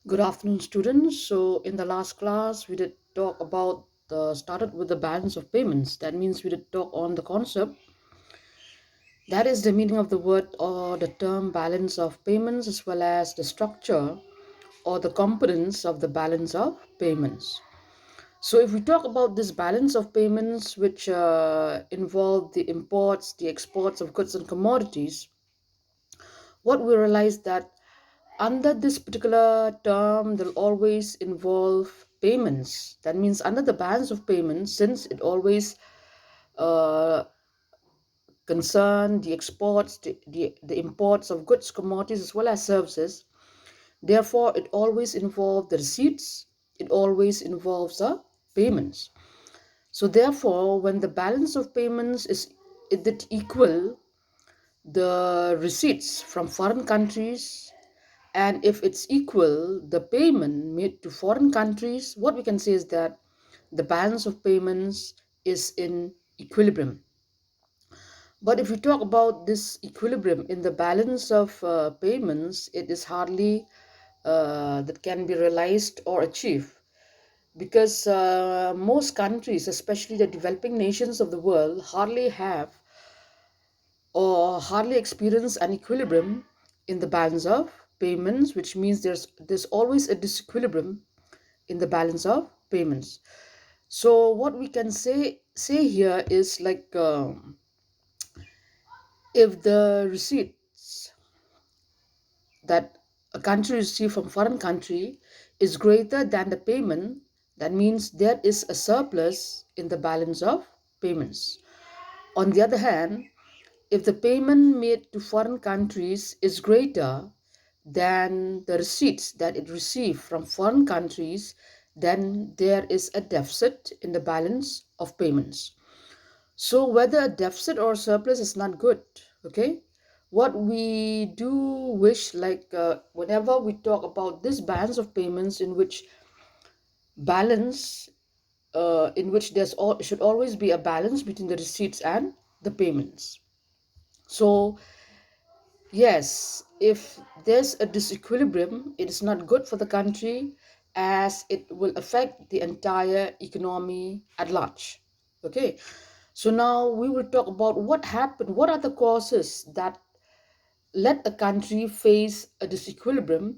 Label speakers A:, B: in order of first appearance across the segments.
A: Good afternoon, students. So, in the last class, we did talk about started with the balance of payments. That means we did talk on the concept. That is the meaning of the word or the term balance of payments, as well as the structure or the components of the balance of payments. So, if we talk about this balance of payments, which involve the imports, the exports of goods and commodities, what we realize that under this particular term they'll always involve payments. That means under the balance of payments, since it always uh, concern the exports, the imports of goods, commodities, as well as services, therefore it always involves the receipts, it always involves the payments. So therefore, when the balance of payments is it equal the receipts from foreign countries, and if it's equal the payment made to foreign countries, what we can say is that the balance of payments is in equilibrium. But if we talk about this equilibrium in the balance of payments, it is hardly that can be realized or achieved, because most countries, especially the developing nations of the world, hardly have or hardly experience an equilibrium in the balance of payments, which means there's always a disequilibrium in the balance of payments. So what we can say here is like, if the receipts that a country receives from foreign country is greater than the payment, that means there is a surplus in the balance of payments. On the other hand, if the payment made to foreign countries is greater than the receipts that it received from foreign countries, then there is a deficit in the balance of payments. So whether a deficit or surplus is not good, okay? What we do wish, like, whenever we talk about this balance of payments, balance in which should always be a balance between the receipts and the payments. So yes, if there's a disequilibrium, it is not good for the country, as it will affect the entire economy at large. Okay, so now we will talk about what happened, what are the causes that let a country face a disequilibrium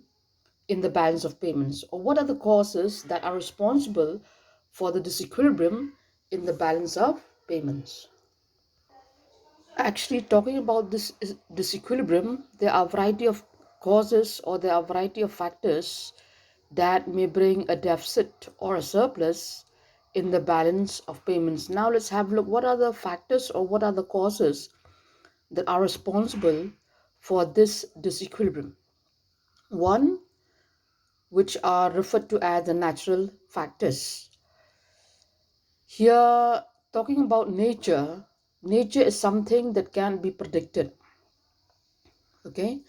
A: in the balance of payments, or what are the causes that are responsible for the disequilibrium in the balance of payments. Actually, talking about this disequilibrium, there are a variety of causes, or there are a variety of factors that may bring a deficit or a surplus in the balance of payments. Now let's have a look, what are the factors or what are the causes that are responsible for this disequilibrium. One, which are referred to as the natural factors. Here, talking about nature, nature is something that can be predicted. Okay,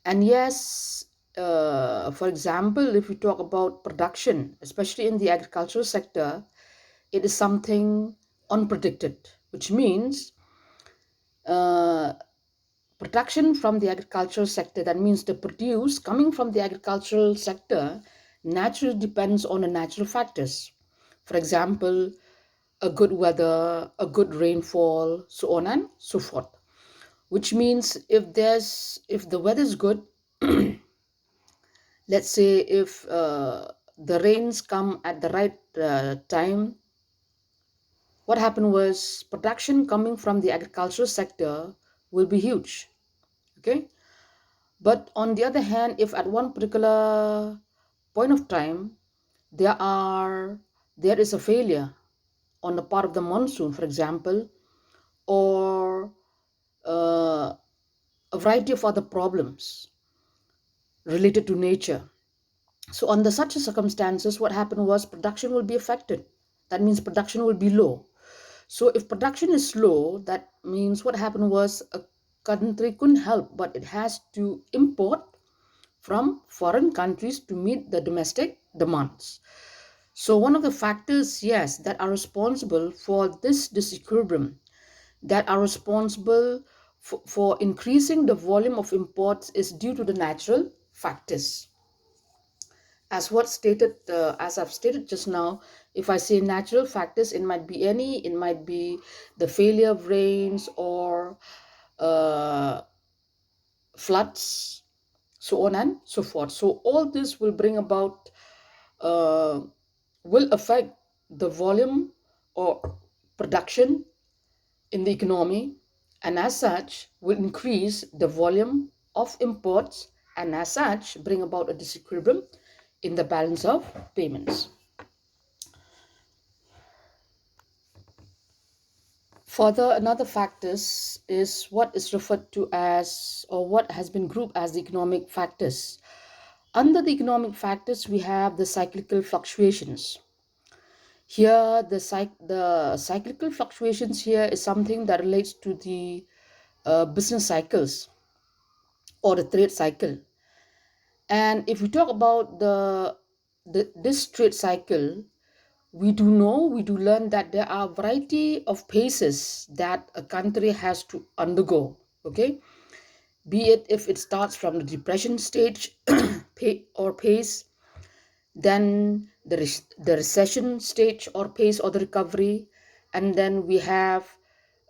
A: and yes, for example, if we talk about production, especially in the agricultural sector, it is something unpredicted, which means uh, production from the agricultural sector, that means the produce coming from the agricultural sector, naturally depends on the natural factors. For example, a good weather, a good rainfall, so on and so forth. Which means if the weather is good, let's say if the rains come at the right time, what happened was production coming from the agricultural sector will be huge. Okay, but on the other hand, if at one particular point of time there is a failure on the part of the monsoon, for example, or uh, a variety of other problems related to nature. So under such circumstances, what happened was production will be affected. That means production will be low. So if production is low, that means what happened was a country couldn't help, but it has to import from foreign countries to meet the domestic demands. So one of the factors, yes, that are responsible for this disequilibrium, that are responsible for increasing the volume of imports, is due to the natural factors. As I've stated just now, if I say natural factors, it might be it might be the failure of rains or uh, floods, so on and so forth. So all this will bring about, uh, will affect the volume or production in the economy, and as such will increase the volume of imports, and as such bring about a disequilibrium in the balance of payments. Further, another factors is what is referred to as, or what has been grouped as, the economic factors. Under the economic factors, we have the cyclical fluctuations. Here, the cyclical fluctuations here is something that relates to the business cycles or the trade cycle. And if we talk about this trade cycle, we do learn that there are a variety of paces that a country has to undergo. Okay, be it if it starts from the depression stage or pace, then the recession stage or pace or the recovery, and then we have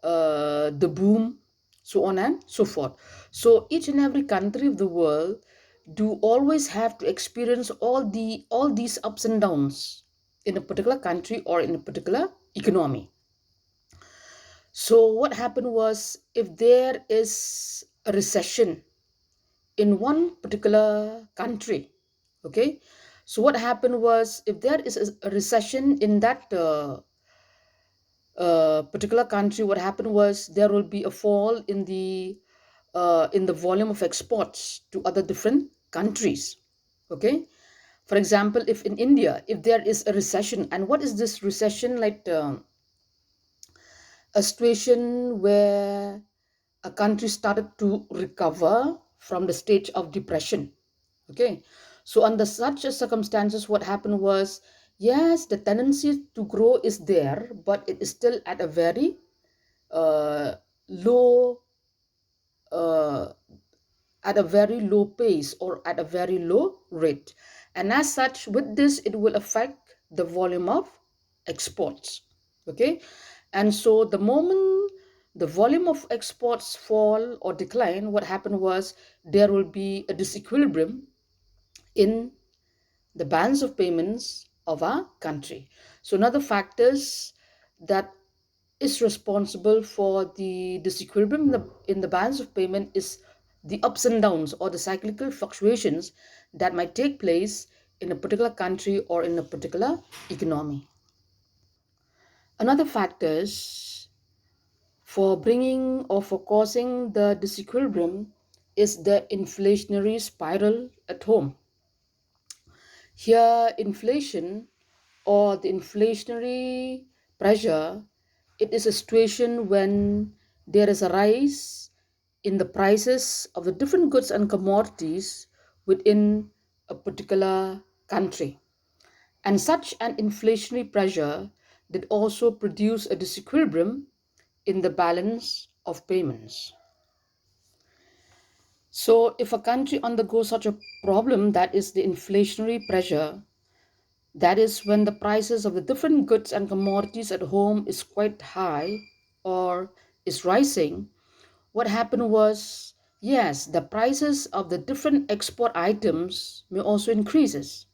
A: the boom, so on and so forth. So each and every country of the world do always have to experience all these ups and downs in a particular country or in a particular economy. So what happened was, if there is a recession in one particular country, okay, so what happened was, if there is a recession in that particular country, what happened was there will be a fall in the volume of exports to other different countries. Okay, for example, if in India, if there is a recession, and what is this recession like? A situation where a country started to recover from the stage of depression. Okay, so under such a circumstances, what happened was, yes, the tendency to grow is there, but it is still at a very uh, low uh, at a very low pace or at a very low rate. And as such, with this, it will affect the volume of exports. Okay, and so the moment the volume of exports fall or decline, what happened was there will be a disequilibrium in the balance of payments of our country. So another factors that is responsible for the disequilibrium in the balance of payment is the ups and downs or the cyclical fluctuations that might take place in a particular country or in a particular economy. Another factors for bringing or for causing the disequilibrium is the inflationary spiral at home. Here, inflation or the inflationary pressure, it is a situation when there is a rise in the prices of the different goods and commodities within a particular country. And such an inflationary pressure did also produce a disequilibrium in the balance of payments. So, if a country undergoes such a problem, that is the inflationary pressure, that is when the prices of the different goods and commodities at home is quite high or is rising, what happened was, yes, the prices of the different export items may also increases.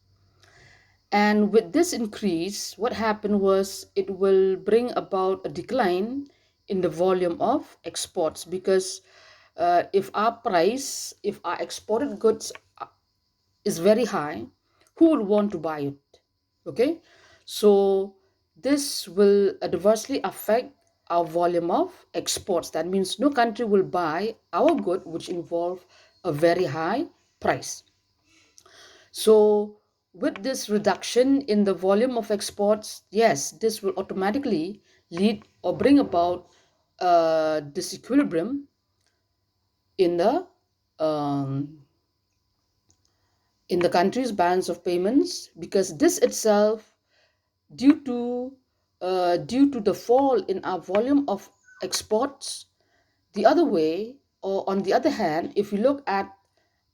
A: And with this increase, what happened was it will bring about a decline in the volume of exports, because if our exported goods is very high, who will want to buy it? Okay, so this will adversely affect our volume of exports. That means no country will buy our good which involve a very high price. So with this reduction in the volume of exports, yes, this will automatically lead or bring about a disequilibrium in um, the country's balance of payments, because this itself, due to due to the fall in our volume of exports, the other way, or on the other hand, if you look at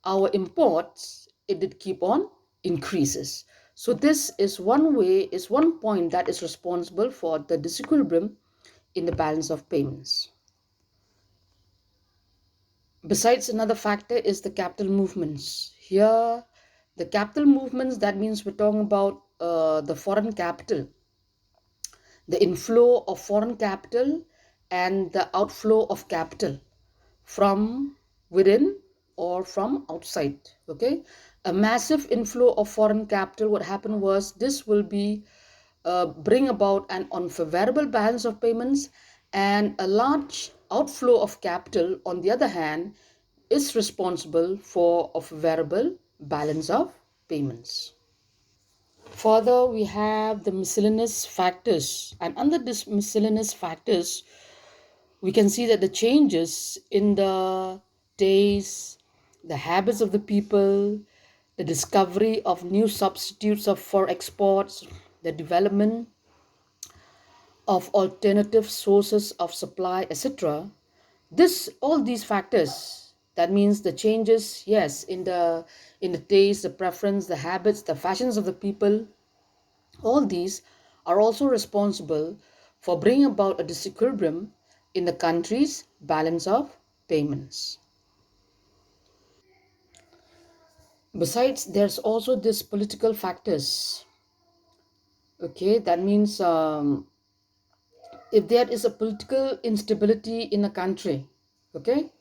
A: our imports, it did keep on increases. So this is one way, is one point that is responsible for the disequilibrium in the balance of payments. Besides, another factor is the capital movements. Here, the capital movements, that means we're talking about the foreign capital, the inflow of foreign capital and the outflow of capital from within or from outside. Okay, a massive inflow of foreign capital, what happened was this will be bring about an unfavorable balance of payments, and a large outflow of capital on the other hand is responsible for a favorable balance of payments. Further, we have the miscellaneous factors, and under this miscellaneous factors we can see that the changes in the days, the habits of the people, the discovery of new substitutes of for exports, the development of alternative sources of supply, etc. This, all these factors, that means the changes, yes, in the taste, the preference, the habits, the fashions of the people, all these are also responsible for bringing about a disequilibrium in the country's balance of payments. Besides, there's also this political factors. Okay, that means if there is a political instability in a country, okay,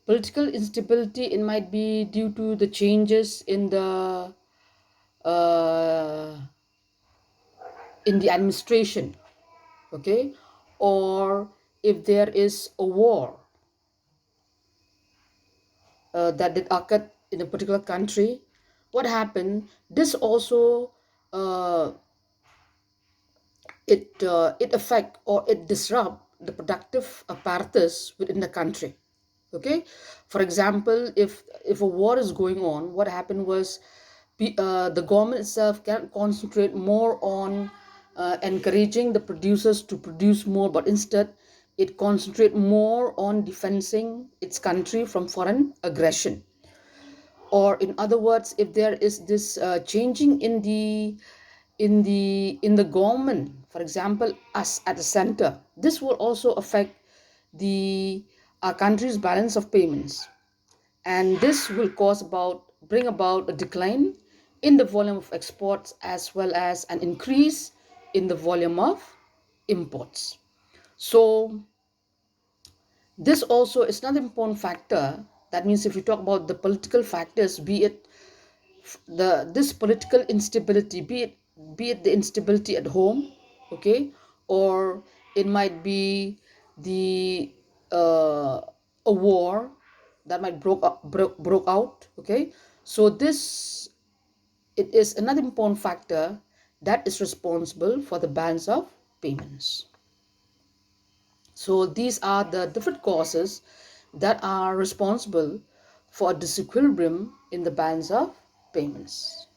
A: political instability, it might be due to the changes uh, in the administration, okay, or if there is a war that did occur in a particular country, what happened, this also uh, it affect or it disrupt the productive apparatus within the country. Okay, for example, if a war is going on, what happened was the government itself can concentrate more on encouraging the producers to produce more, but instead it concentrate more on defending its country from foreign aggression. Or in other words, if there is this changing in the government, for example us at the center, this will also affect the our country's balance of payments, and this will bring about a decline in the volume of exports as well as an increase in the volume of imports. So this also is another important factor. That means if you talk about the political factors, be it the this political instability, be it the instability at home, okay, or it might be the a war that might broke out, okay. So this, it is another important factor that is responsible for the balance of payments. So these are the different causes that are responsible for a disequilibrium in the balance of payments.